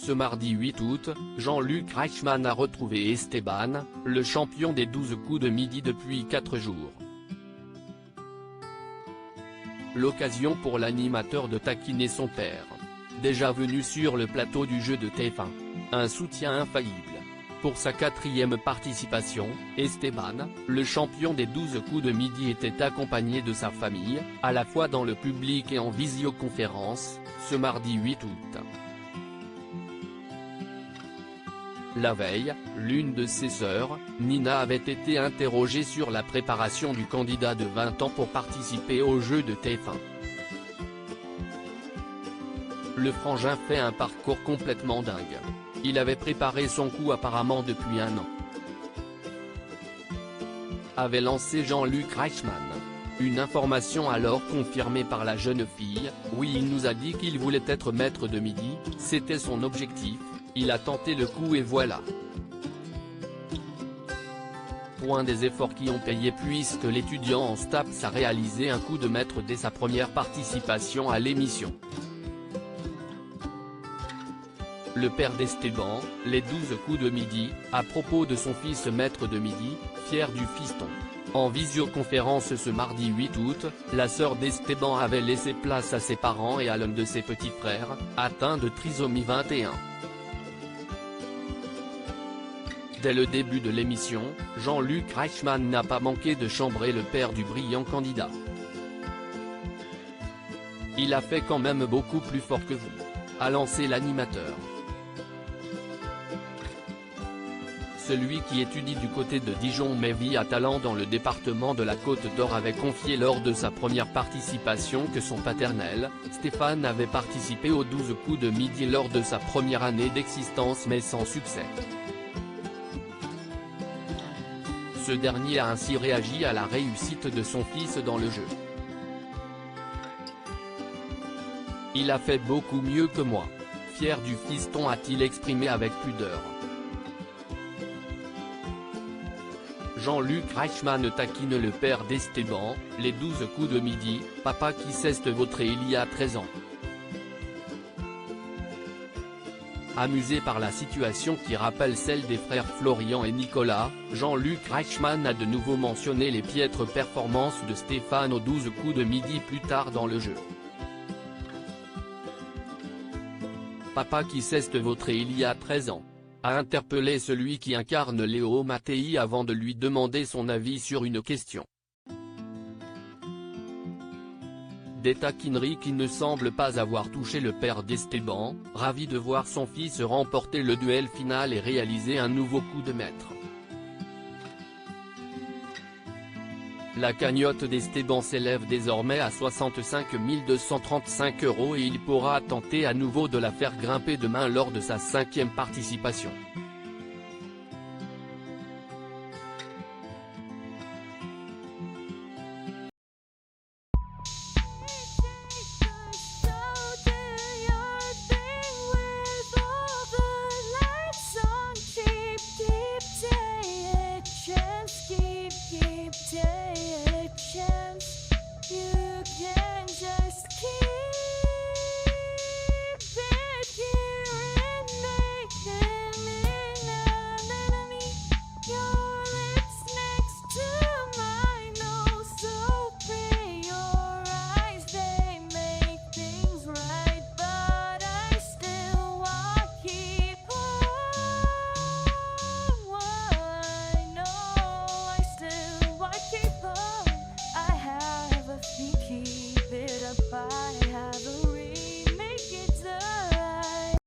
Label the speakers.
Speaker 1: Ce mardi 8 août, Jean-Luc Reichmann a retrouvé Esteban, le champion des 12 coups de midi depuis 4 jours. L'occasion pour l'animateur de taquiner son père. Déjà venu sur le plateau du jeu de TF1. Un soutien infaillible. Pour sa 4e participation, Esteban, le champion des 12 coups de midi, était accompagné de sa famille, à la fois dans le public et en visioconférence, ce mardi 8 août. La veille, l'une de ses sœurs, Nina, avait été interrogée sur la préparation du candidat de 20 ans pour participer au jeu de TF1. Le frangin fait un parcours complètement dingue. Il avait préparé son coup apparemment depuis 1 an. Avait lancé Jean-Luc Reichmann. Une information alors confirmée par la jeune fille: oui, il nous a dit qu'il voulait être maître de midi, c'était son objectif, il a tenté le coup et voilà. Point des efforts qui ont payé puisque l'étudiant en STAPS a réalisé un coup de maître dès sa première participation à l'émission. Le père d'Esteban, les 12 coups de midi, à propos de son fils maître de midi, fier du fiston. En visioconférence ce mardi 8 août, la sœur d'Esteban avait laissé place à ses parents et à l'un de ses petits frères, atteint de trisomie 21. Dès le début de l'émission, Jean-Luc Reichmann n'a pas manqué de chambrer le père du brillant candidat. Il a fait quand même beaucoup plus fort que vous, a lancé l'animateur. Celui qui étudie du côté de Dijon mais vit à Talent dans le département de la Côte d'Or avait confié lors de sa première participation que son paternel, Stéphane, avait participé aux 12 coups de midi lors de sa première année d'existence mais sans succès. Ce dernier a ainsi réagi à la réussite de son fils dans le jeu. Il a fait beaucoup mieux que moi. Fier du fiston, a-t-il exprimé avec pudeur. Jean-Luc Reichmann taquine le père d'Esteban, les 12 coups de midi, papa qui s'est vautré il y a 13 ans. Amusé par la situation qui rappelle celle des frères Florian et Nicolas, Jean-Luc Reichmann a de nouveau mentionné les piètres performances de Stéphane aux 12 coups de midi plus tard dans le jeu. Papa qui s'est vautré il y a 13 ans. A interpellé celui qui incarne Léo Mattei avant de lui demander son avis sur une question. Des taquineries qui ne semblent pas avoir touché le père d'Esteban, ravi de voir son fils remporter le duel final et réaliser un nouveau coup de maître. La cagnotte d'Esteban s'élève désormais à 65 235 € et il pourra tenter à nouveau de la faire grimper demain lors de sa 5e participation.